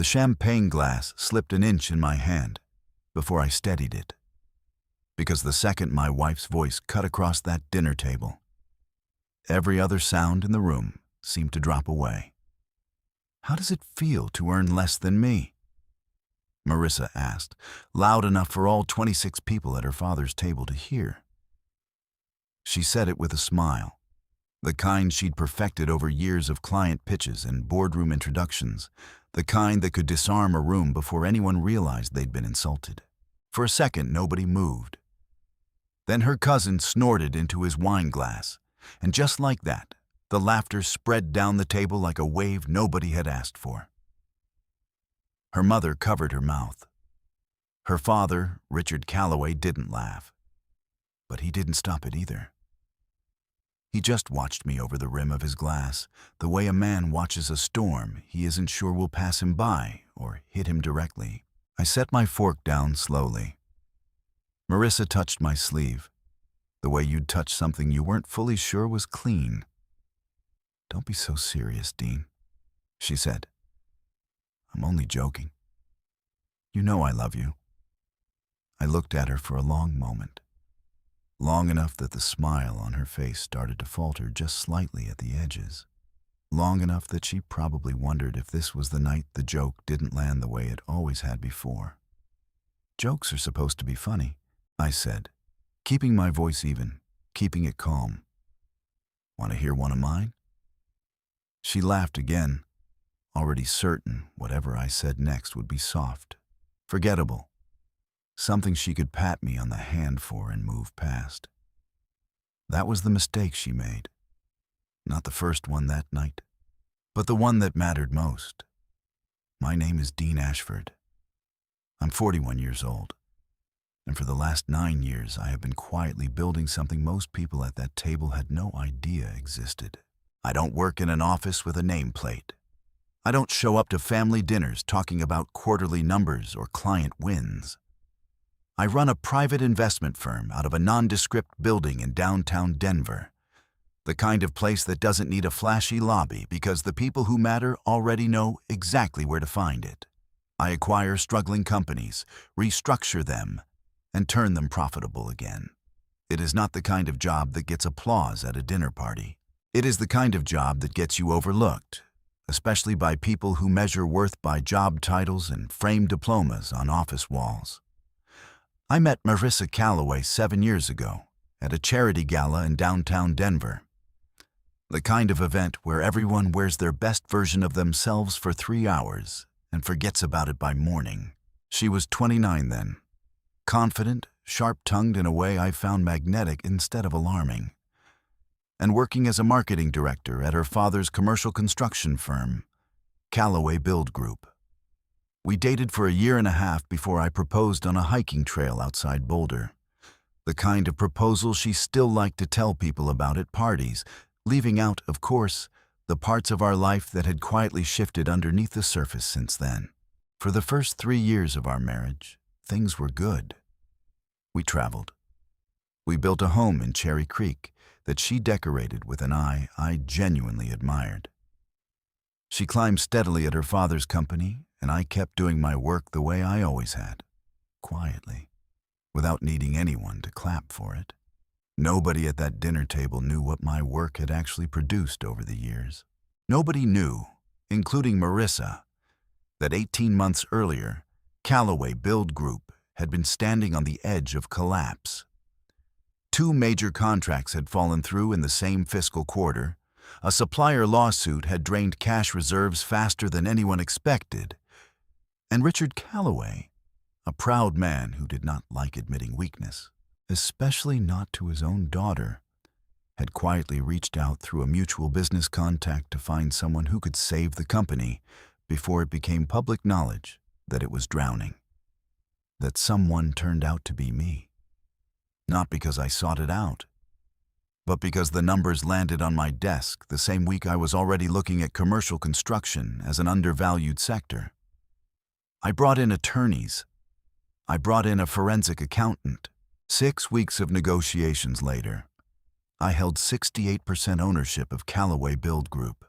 The champagne glass slipped an inch in my hand before I steadied it, because the second my wife's voice cut across that dinner table, every other sound in the room seemed to drop away. "How does it feel to earn less than me?" Marissa asked, loud enough for all 26 people at her father's table to hear. She said it with a smile, the kind she'd perfected over years of client pitches and boardroom introductions, the kind that could disarm a room before anyone realized they'd been insulted. For a second, nobody moved. Then her cousin snorted into his wine glass, and just like that, the laughter spread down the table like a wave nobody had asked for. Her mother covered her mouth. Her father, Richard Calloway, didn't laugh, but he didn't stop it either. He just watched me over the rim of his glass, the way a man watches a storm he isn't sure will pass him by or hit him directly. I set my fork down slowly. Marissa touched my sleeve, the way you'd touch something you weren't fully sure was clean. "Don't be so serious, Dean," she said. "I'm only joking. You know I love you." I looked at her for a long moment, long enough that the smile on her face started to falter just slightly at the edges, long enough that she probably wondered if this was the night the joke didn't land the way it always had before. "Jokes are supposed to be funny," I said, keeping my voice even, keeping it calm. "Want to hear one of mine?" She laughed again, already certain whatever I said next would be soft, forgettable, something she could pat me on the hand for and move past. That was the mistake she made. Not the first one that night, but the one that mattered most. My name is Dean Ashford. I'm 41 years old, and for the last 9 years I have been quietly building something most people at that table had no idea existed. I don't work in an office with a nameplate. I don't show up to family dinners talking about quarterly numbers or client wins. I run a private investment firm out of a nondescript building in downtown Denver, the kind of place that doesn't need a flashy lobby because the people who matter already know exactly where to find it. I acquire struggling companies, restructure them, and turn them profitable again. It is not the kind of job that gets applause at a dinner party. It is the kind of job that gets you overlooked, especially by people who measure worth by job titles and framed diplomas on office walls. I met Marissa Calloway 7 years ago at a charity gala in downtown Denver, the kind of event where everyone wears their best version of themselves for 3 hours and forgets about it by morning. She was 29 then, confident, sharp-tongued in a way I found magnetic instead of alarming, and working as a marketing director at her father's commercial construction firm, Calloway Build Group. We dated for a year and a half before I proposed on a hiking trail outside Boulder, the kind of proposal she still liked to tell people about at parties, leaving out, of course, the parts of our life that had quietly shifted underneath the surface since then. For the first 3 years of our marriage, things were good. We traveled. We built a home in Cherry Creek that she decorated with an eye I genuinely admired. She climbed steadily at her father's company, and I kept doing my work the way I always had, quietly, without needing anyone to clap for it. Nobody at that dinner table knew what my work had actually produced over the years. Nobody knew, including Marissa, that 18 months earlier, Calloway Build Group had been standing on the edge of collapse. 2 major contracts had fallen through in the same fiscal quarter. A supplier lawsuit had drained cash reserves faster than anyone expected. And Richard Calloway, a proud man who did not like admitting weakness, especially not to his own daughter, had quietly reached out through a mutual business contact to find someone who could save the company before it became public knowledge that it was drowning. That someone turned out to be me. Not because I sought it out, but because the numbers landed on my desk the same week I was already looking at commercial construction as an undervalued sector. I brought in attorneys. I brought in a forensic accountant. 6 weeks of negotiations later, I held 68% ownership of Calloway Build Group.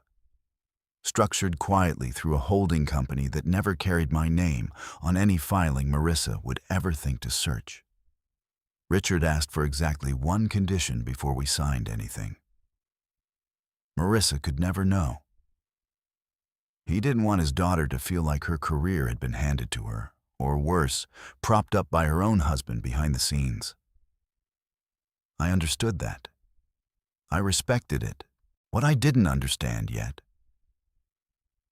structured quietly through a holding company that never carried my name on any filing Marissa would ever think to search. Richard asked for exactly one condition before we signed anything. Marissa could never know. He didn't want his daughter to feel like her career had been handed to her, or worse, propped up by her own husband behind the scenes. I understood that. I respected it. What I didn't understand yet,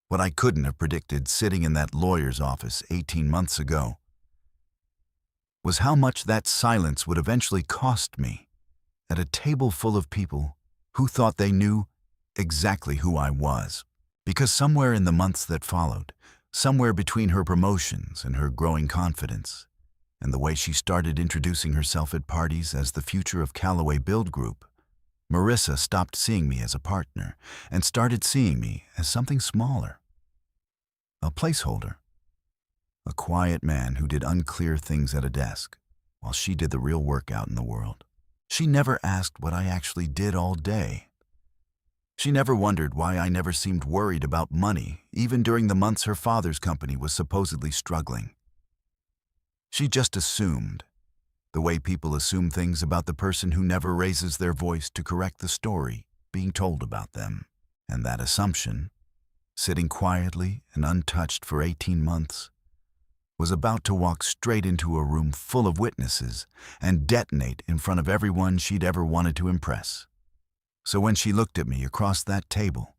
what I couldn't have predicted sitting in that lawyer's office 18 months ago, was how much that silence would eventually cost me at a table full of people who thought they knew exactly who I was. Because somewhere in the months that followed, somewhere between her promotions and her growing confidence, and the way she started introducing herself at parties as the future of Callaway Build Group, Marissa stopped seeing me as a partner and started seeing me as something smaller. A placeholder. A quiet man who did unclear things at a desk, while she did the real work out in the world. She never asked what I actually did all day. She never wondered why I never seemed worried about money, even during the months her father's company was supposedly struggling. She just assumed, the way people assume things about the person who never raises their voice to correct the story being told about them. And that assumption, sitting quietly and untouched for 18 months, was about to walk straight into a room full of witnesses and detonate in front of everyone she'd ever wanted to impress. So when she looked at me across that table,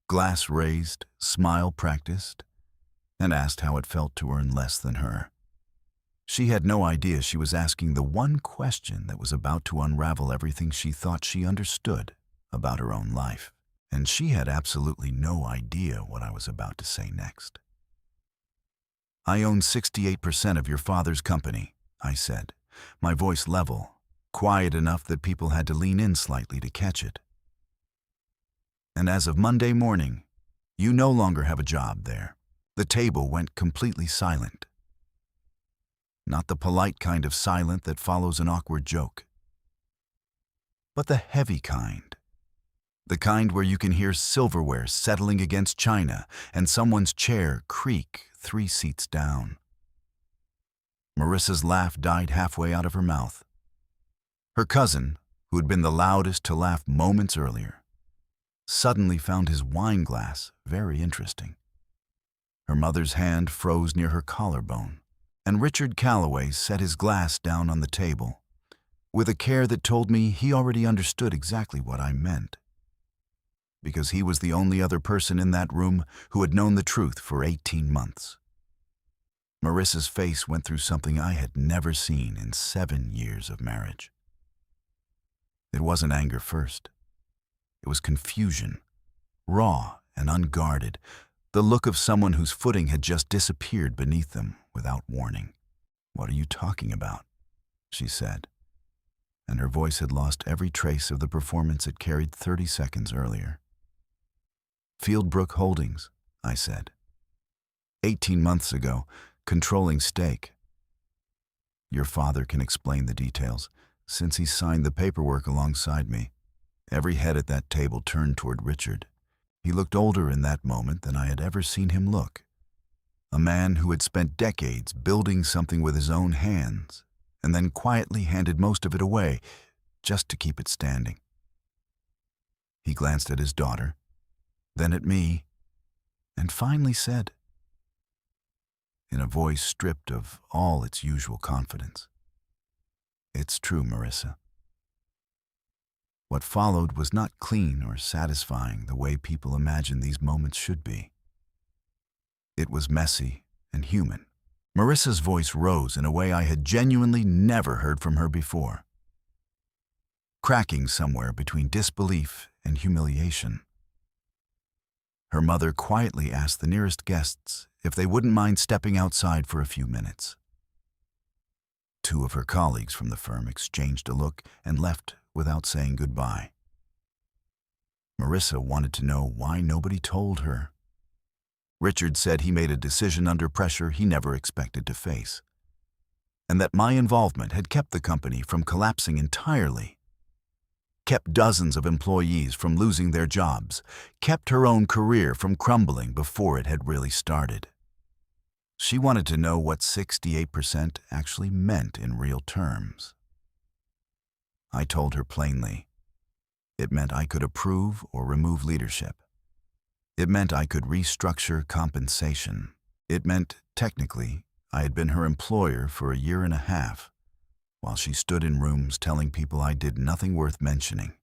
glass raised, smile practiced, and asked how it felt to earn less than her, she had no idea she was asking the one question that was about to unravel everything she thought she understood about her own life. And she had absolutely no idea what I was about to say next. "I own 68% of your father's company," I said, my voice level, quiet enough that people had to lean in slightly to catch it. "And as of Monday morning, you no longer have a job there." The table went completely silent. Not the polite kind of silent that follows an awkward joke, but the heavy kind. The kind where you can hear silverware settling against china and someone's chair creak 3 seats down. Marissa's laugh died halfway out of her mouth. Her cousin, who had been the loudest to laugh moments earlier, suddenly found his wine glass very interesting. Her mother's hand froze near her collarbone, and Richard Callaway set his glass down on the table, with a care that told me he already understood exactly what I meant, because he was the only other person in that room who had known the truth for 18 months. Marissa's face went through something I had never seen in 7 years of marriage. It wasn't anger first. It was confusion, raw and unguarded, the look of someone whose footing had just disappeared beneath them without warning. "What are you talking about?" she said, and her voice had lost every trace of the performance it carried 30 seconds earlier. "Fieldbrook Holdings," I said. 18 months ago, controlling stake. Your father can explain the details, since he signed the paperwork alongside me. Every head at that table turned toward Richard. He looked older in that moment than I had ever seen him look. A man who had spent decades building something with his own hands, and then quietly handed most of it away just to keep it standing. He glanced at his daughter, then at me, and finally said, in a voice stripped of all its usual confidence, "It's true, Marissa." What followed was not clean or satisfying the way people imagine these moments should be. It was messy and human. Marissa's voice rose in a way I had genuinely never heard from her before, cracking somewhere between disbelief and humiliation. Her mother quietly asked the nearest guests if they wouldn't mind stepping outside for a few minutes. 2 of her colleagues from the firm exchanged a look and left without saying goodbye. Marissa wanted to know why nobody told her. Richard said he made a decision under pressure he never expected to face, and that my involvement had kept the company from collapsing entirely. kept dozens of employees from losing their jobs, kept her own career from crumbling before it had really started. She wanted to know what 68% actually meant in real terms. I told her plainly. It meant I could approve or remove leadership. It meant I could restructure compensation. It meant, technically, I had been her employer for a year and a half, while she stood in rooms telling people I did nothing worth mentioning.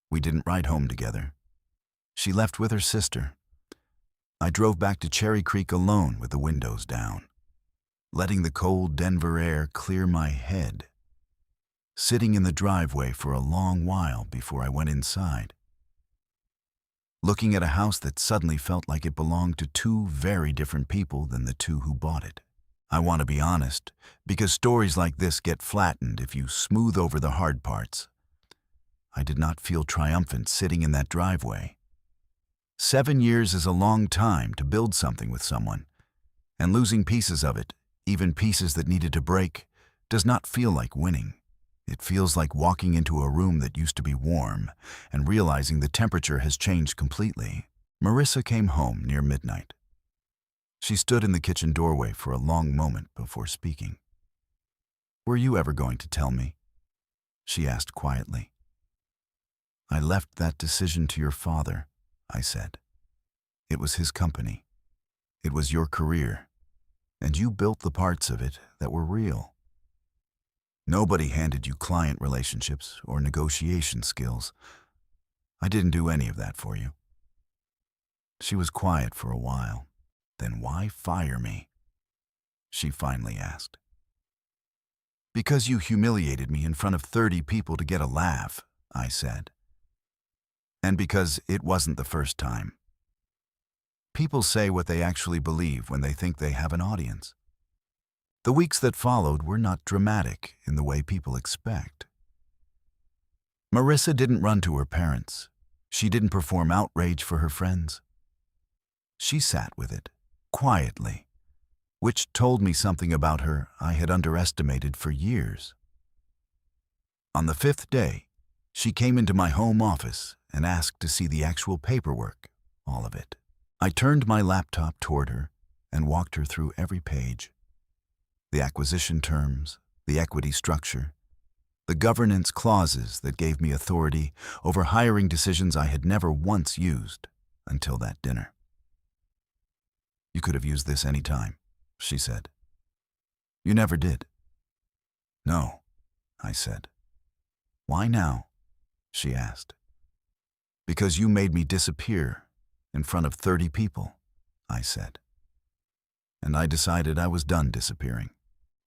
We didn't ride home together. She left with her sister. I drove back to Cherry Creek alone with the windows down, letting the cold Denver air clear my head, sitting in the driveway for a long while before I went inside, looking at a house that suddenly felt like it belonged to two very different people than the two who bought it. I want to be honest, because stories like this get flattened if you smooth over the hard parts. I did not feel triumphant sitting in that driveway. 7 years is a long time to build something with someone, and losing pieces of it, even pieces that needed to break, does not feel like winning. It feels like walking into a room that used to be warm and realizing the temperature has changed completely. Marissa came home near midnight. She stood in the kitchen doorway for a long moment before speaking. "Were you ever going to tell me?" she asked quietly. "I left that decision to your father," I said. "It was his company. It was your career, and you built the parts of it that were real. Nobody handed you client relationships or negotiation skills. I didn't do any of that for you." She was quiet for a while. "Then why fire me?" she finally asked. "Because you humiliated me in front of 30 people to get a laugh," I said. "And because it wasn't the first time. People say what they actually believe when they think they have an audience. The weeks that followed were not dramatic in the way people expect." Marissa didn't run to her parents. She didn't perform outrage for her friends. She sat with it, quietly, which told me something about her I had underestimated for years. On the 5th day, she came into my home office and asked to see the actual paperwork, all of it. I turned my laptop toward her and walked her through every page. The acquisition terms, the equity structure, the governance clauses that gave me authority over hiring decisions I had never once used until that dinner. "You could have used this any time," she said. "You never did." "No," I said. "Why now?" she asked. "Because you made me disappear in front of 30 people," I said. And I decided I was done disappearing.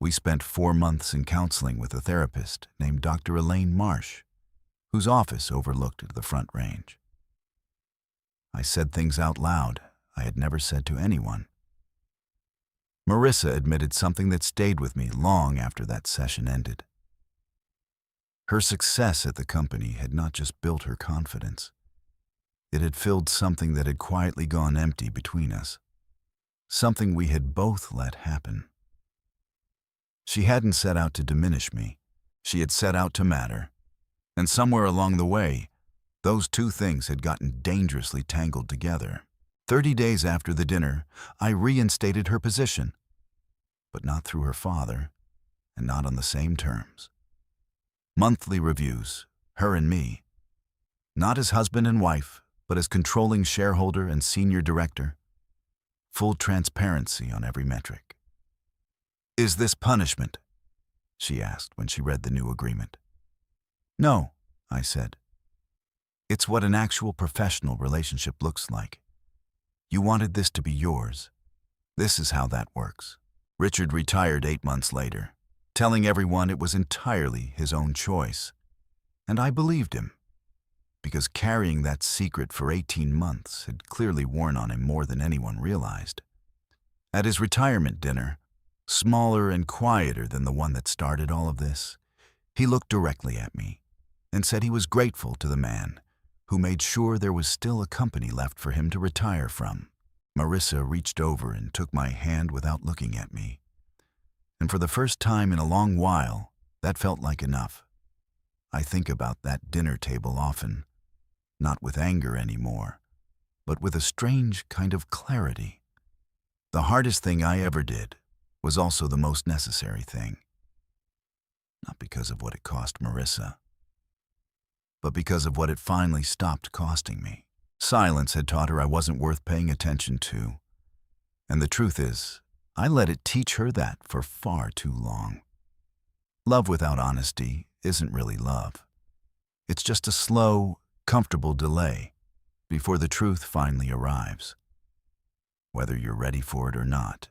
We spent 4 months in counseling with a therapist named Dr. Elaine Marsh, whose office overlooked the Front Range. I said things out loud I had never said to anyone. Marissa admitted something that stayed with me long after that session ended. Her success at the company had not just built her confidence. It had filled something that had quietly gone empty between us, something we had both let happen. She hadn't set out to diminish me. She had set out to matter. And somewhere along the way, those two things had gotten dangerously tangled together. 30 days after the dinner, I reinstated her position, but not through her father, and not on the same terms. Monthly reviews, her and me, not as husband and wife, but as controlling shareholder and senior director. Full transparency on every metric. "Is this punishment?" she asked when she read the new agreement. "No," I said. "It's what an actual professional relationship looks like. You wanted this to be yours. This is how that works." Richard retired 8 months later, telling everyone it was entirely his own choice. And I believed him, because carrying that secret for 18 months had clearly worn on him more than anyone realized. At his retirement dinner, smaller and quieter than the one that started all of this, he looked directly at me and said he was grateful to the man who made sure there was still a company left for him to retire from. Marissa reached over and took my hand without looking at me. And for the first time in a long while, that felt like enough. I think about that dinner table often, not with anger anymore, but with a strange kind of clarity. The hardest thing I ever did was also the most necessary thing. Not because of what it cost Marissa, but because of what it finally stopped costing me. Silence had taught her I wasn't worth paying attention to, and the truth is, I let it teach her that for far too long. Love without honesty isn't really love. It's just a slow, comfortable delay before the truth finally arrives, whether you're ready for it or not.